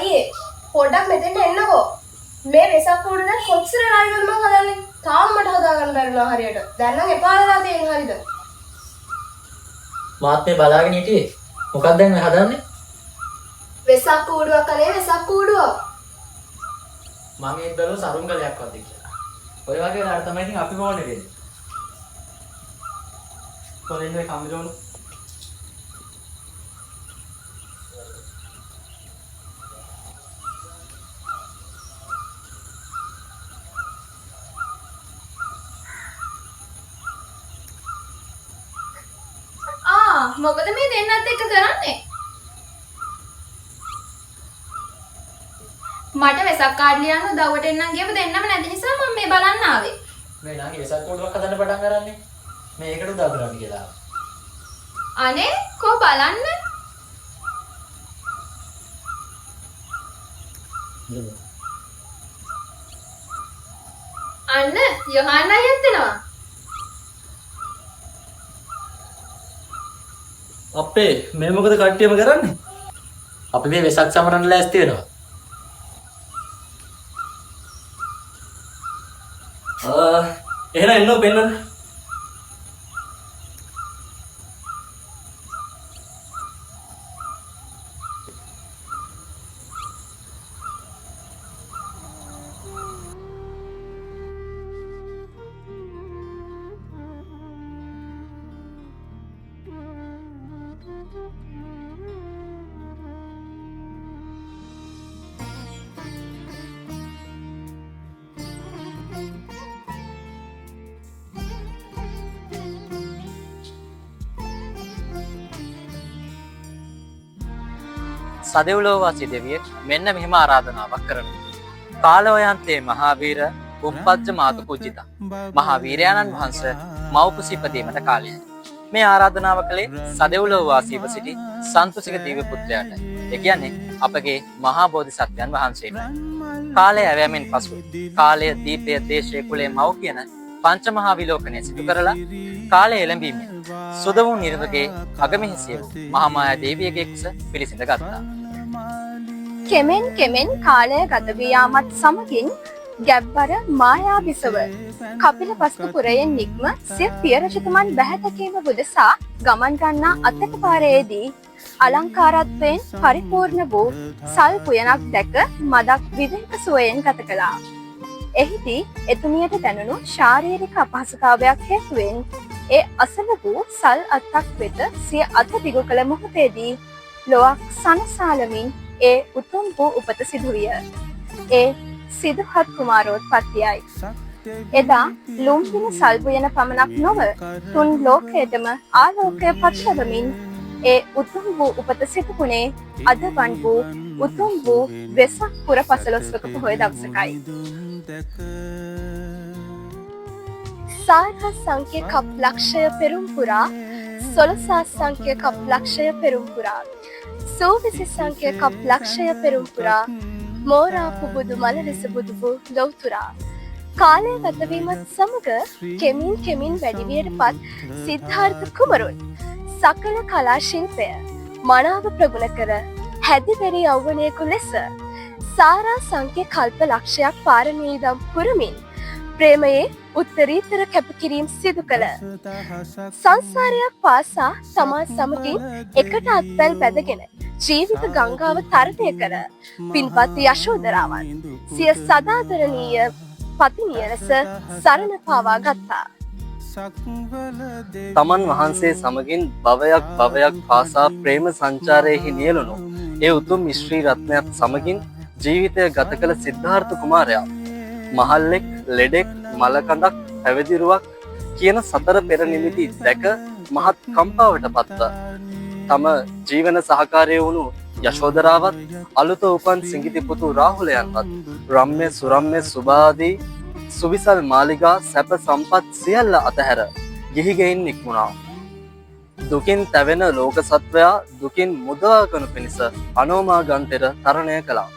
අයියේ පොඩ්ඩක් මෙතෙන්ට එන්නකෝ. මේ වෙසක් කූඩු දැන් කොච්චර රායිවල මම හදන්නේ. තාම මට හදාගන්න බැරි නෝ හරියට. දැන් නම් එපා වෙලා තියෙන හරියද? මාත් මේ බලාගෙන හිටියේ. මොකක්ද දැන් මේ හදන්නේ? වෙසක් කූඩුවක් අනේ වෙසක් කූඩුවක්. මම ඒත් බැලුවා සරුංගලයක් වද්ද කියලා. ඔය වගේ ලාට තමයි ඉතින් අපි ඕනේ වෙන්නේ. කොහෙන්ද කම්බිරෝන? මොකද මේ දෙන්නත් එක්ක කරන්නේ? මට වෙසක් කාඩ් ලියන්න උදව්වට එන්නම් කියපු දෙන්නම නැති නිසා මම මේ බලන්න ආවේ. මේ නාගේ වෙසක් කෝඩුවක් හදන්න පටන් ගන්නනේ. මේකට උදව් කරන්න කියලා. අනේ කො බලන්න. අන්න යොහාන් අයියත් එනවා. අපේ මේ මොකද කට්ටියම කරන්නේ? අපි මේ වෙසක් සමරන්න ලෑස්ති වෙනවා. එහෙනම් එන්නෝ පෙන්නන්න. සදෙව්ලෝවාසී දෙවියෙක් මෙන්න මෙහෙම ආරාධනාවක් කරනවා. කාලවයන්තේ මහාවීර උප්පජ්ජ මාතු කුජිතා. මහාවීරයාණන් වහන්සේ මව්කුස ඉපදීමට කාලයයි. මේ ආරාධනාව කළේ සදෙව්ලෝවාසීව සිටි සන්තුසික දිව්‍ය පුත්‍රයාටයි. ඒ කියන්නේ අපගේ මහා බෝධිසත්වයන් වහන්සේට. කාලය ඇවෑමෙන් පසු කාලය දීපය දේශය කුලේ මව් කියන පංච මහා විලෝකනය සිදු කරලා කාලය එළඹීමෙන් සුද වූ නිර්වගේ අගමහිසිය වූ මහාමායා දේවියගේ කුස පිළිසිඳ ගත්තා. කෙමෙන් කෙමෙන් කාලය ගත වී යාමත් සමගින් ගැබ්බර මායා බිසව කපිලපස්තු පුරයෙන් නික්ම සිය පිය රජතුමන් බැහැතකීම උදෙසා ගමන් ගන්නා අතක පාරයේදී අලංකාරත්වයෙන් පරිපූර්ණ වූ සල් පුයනක් දැක මදක් විවේක සුවයෙන් ගත කළා. එහිදී එතුමියට දැනුණු ශාරීරික අපහසුතාවයක් හේතුවෙන් ඒ අසල වූ සල් අත්තක් වෙත සිය අත දිගු කළ මොහොතේදී ලොවක් සනසාලමින් ඒ උතුම් වූ උපත සිදුවිය. ඒ සිදුහත් කුමාරෝත්පත්තියයි. එදා ලුම්පින සල්බුයන පමණක් නොව තුන් ලෝකයටම ආලෝකය පත්ලවමින් ඒ උතුම් වූ උපත සිදුුණේ අද වන් වූ උතුම් වූ වෙසක් පුර පසළොස්වක පොහොය දවසකයි. සාරහ සංඛ්‍ය කප් ලක්ෂය පෙරුම් පුරා සොළසා සංඛ්‍ය කප් ලක්ෂය පෙරුම් පුරා සූවිසි සංඛ්‍ය කප් ලක්ෂය පෙරුම් පුරා මෝරා පුබුදු මල ලෙස බුදු වූ ලොව්තුරා කාලය ගතවීමත් සමග කෙමින් කෙමින් වැඩිවියට පත් සිද්ධාර්ථ කුමරුන් සකල කලා ශිල්පය මනාව ප්‍රගුණ කර හැදිවැරි යෞවනයකු ලෙස සාරා සංඛ්‍ය කල්ප ලක්ෂයක් පාරමීදම් පුරමින් ප්‍රේමයේ උත්තරීතර කැපකිරීම් සිදු කළ සංසාරයක් පාසා තමා සමගින් එකට අත්වැල් බැඳගෙන ජීවිත ගංගාව තරණය කර පින්පත් යශෝදරාවන් සිය සදාදරණීය පතිනිය ලෙස සරණ පාවා ගත්තා. තමන් වහන්සේ සමගින් භවයක් පාසා ප්‍රේම සංචාරයෙහි නියැලුණු ඒ උතුම් ශ්‍රී රත්නයත් සමගින් ජීවිතය ගත කළ සිද්ධාර්ථ කුමාරයා මහල්ලෙක්, ලෙඩෙක්, මලකඳක්, පැවිදිරුවක් කියන සතර පෙර නිමිති දැක මහත් කම්පාවට පත්ව තම ජීවන සහකාරය වුණු යශෝදරාවත් අලුත උපන් සිඟිති පුතු රාහුලයන්වත් රම්‍ය සුරම්‍ය සුභාදී සුවිසල් මාලිගා සැප සම්පත් සියල්ල අතහැර ගිහි ගෙයින් නික්මුණා. දුකින් තැවෙන ලෝක සත්වයා දුකින් මුදවා ගනු පිණිස අනෝමා ගන්තෙර තරණය කළා.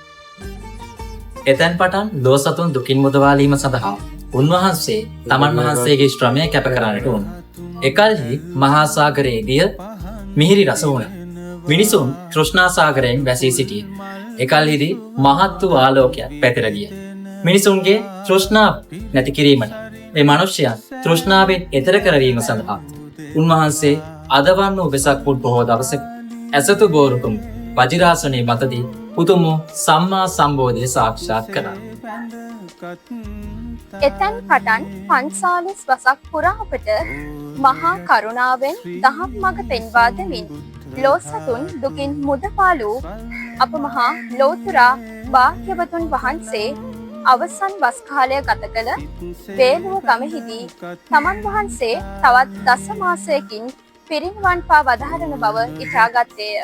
එතැන් පටන් ලෝ සතුන් දුකින් මුදවාලීම සඳහා උන්වහන්සේ තමන් වහන්සේගේ ශ්‍රමය කැප කරන්නට වුණ. එකල්හි මහා සාගරයේ දිය මිහිරි රස වුණ. මිනිසුන් තෘෂ්ණා සාගරයෙන් වැසී සිටියේ. එකල්හිදී මහත් වූ ආලෝකයක් පැතිර ගිය. මිනිසුන්ගේ තෘෂ්ණාව නැති කිරීමට මේ මිනිසයන් තෘෂ්ණාවෙන් එතර කරවීම සඳහා උන්වහන්සේ අදවන් වූ වෙසක් පුත් බොහෝ දවසක ඇසතු බෝරුකුම් වජිරාසනයේ මතදී උතුම් සම්මා සම්බෝධිය සාක්ෂාත් කළා. එතැන් පටන් 45 වසක් පුරාවට මහා කරුණාවෙන් දහම් මඟ පෙන්වා දෙමින් ලෝසතුන් දුකින් මුදපාලු අප මහා ලෝතුරා භාග්‍යවතුන් වහන්සේ අවසන් වස් කාලය ගත කළ වේලුව ගමෙහිදී තමන් වහන්සේ තවත් දස මාසයකින් පිරිනිවන් පා වදාරන බව ඉතාගත්තේය.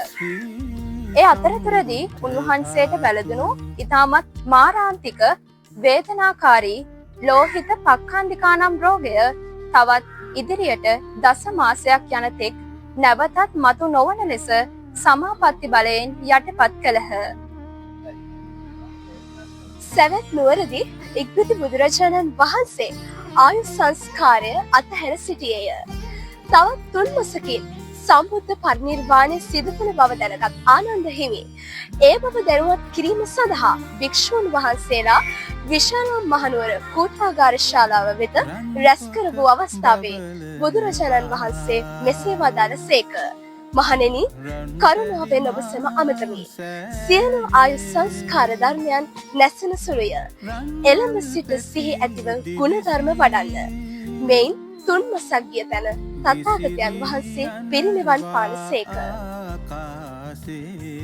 ඒ අතරතුරදී උන්වහන්සේට වැළඳුණු ඉතාමත් මාරාන්තික වේදනාකාරී ලෝහිත පක්ඛන්දිකානම් රෝගය තවත් ඉදිරියට දස මාසයක් යන තෙක් නැවතත් මතු නොවන ලෙස සමාපatti බලයෙන් යටපත් කළහ. සවැත් නුවරදී ඉක්බිති බුදුරජාණන් වහන්සේ ආයු සංස්කාරය අතහැර සිටියේය. තවත් 3 මාසකින් සම්බුද්ධ පරිනිර්වාණය සිදු වන බව දැනගත් ආනන්ද හිමි ඒ බව දැනුවත් කිරීම සඳහා භික්ෂූන් වහන්සේලා විශාල මහනුවර කූටාගාර ශාලාව වෙත රැස් කර වූ අවස්ථාවේ බුදුරජාණන් වහන්සේ මෙසේ වදාළසේක. මහණෙනි, කරුණාවෙන් ඔබ සැම අමතමි. සියලු ආයු සංස්කාර ධර්මයන් නැසෙන සුළුය. එළඹ සිට සිහි ඇතිව ගුණ ධර්ම වඩන්න. මෙයින් 3 මාසක් ගිය තැන තථාගතයන් වහන්සේ පිරිනිවන් පානසේක.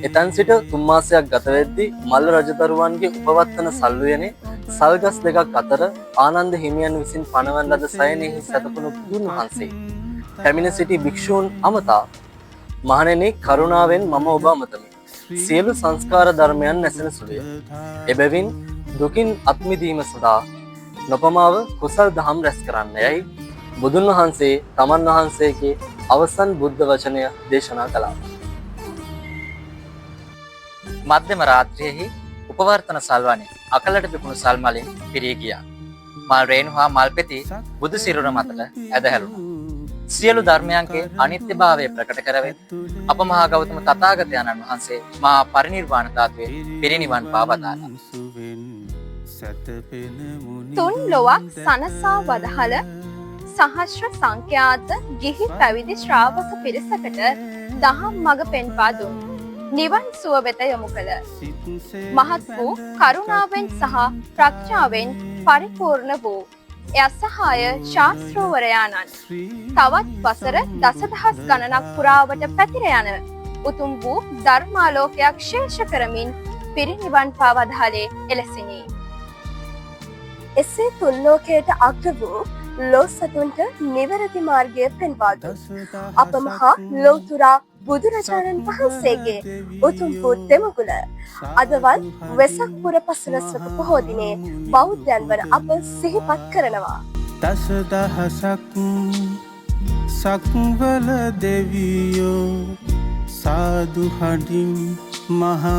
එතැන් සිට 3 මාසයක් ගත වෙද්දී මල්ල රජදරුවන්ගේ උපවත්තන සල්ුවනේ සල්ගස් දෙකක් අතර ආනන්ද හිමියන් විසින් පනවන ලද සයනෙහි සැතපුණු බුදුන් වහන්සේ පැමිණ සිටි භික්ෂූන් අමතා මහණෙනි, කරුණාවෙන් මම ඔබ අමතමි. සියලු සංස්කාර ධර්මයන් නැසෙන සුළුය. එබැවින් දුකින් අත්මිදීම සඳහා නොපමාව කුසල් දහම් රැස් කරන්න යයි බුදුන් වහන්සේ තමන් වහන්සේගේ අවසන් බුද්ධ වචනය දේශනා කළා. මධ්‍යම රාත්‍රියේහි උපවර්තන සල්වනේ අකලට පිපුණු සල් මලින් පිරී ගියා. මල් රේණු හා මල් පෙති බුදු සිරුර මතට ඇදහැළුණා. සියලු ධර්මයන්ගේ අනිත්‍යභාවය ප්‍රකට කරවෙන අප මහා ගෞතම තථාගතයන්න් වහන්සේ මහා පරිනිර්වාණ ධාතුවේ පිරිනිවන් පා වදාළා. තුන් ලොවක් සනසා වදහල සහස්‍ර සංඛ්‍යාත ගිහි පැවිදි ශ්‍රාවක පිරිසකට දහම් මඟ පෙන්වා දුන් නිවන් සුව වෙත යොමු කළ මහත් වූ කරුණාවෙන් සහ ප්‍රඥාවෙන් පරිපූර්ණ වූ යසහාය ශාස්ත්‍රවරයාණන් තවත් වසර දසදහස් ගණනක් පුරාවට පැතිර යන උතුම් වූ ධර්මාලෝකයක් ශේෂ කරමින් පිරිනිවන් පා වදාළේ එලෙසිනි. එසේ තුන් ලෝකයට අග්‍ර වූ ලෝසතුන්ට නිවැරදි මාර්ගය පෙන්වා දුන් අප මහා ලෝතුරා බුදුරජාණන් වහන්සේගේ උතුම් වූ දෙමඟුල අදවල් වෙසක් පුර 15 පොහෝ දිනේ බෞද්ධයන් වන අප සිහිපත් කරනවා. දසදහසක් සක්වල දෙවියෝ සාදු හඬින් මහා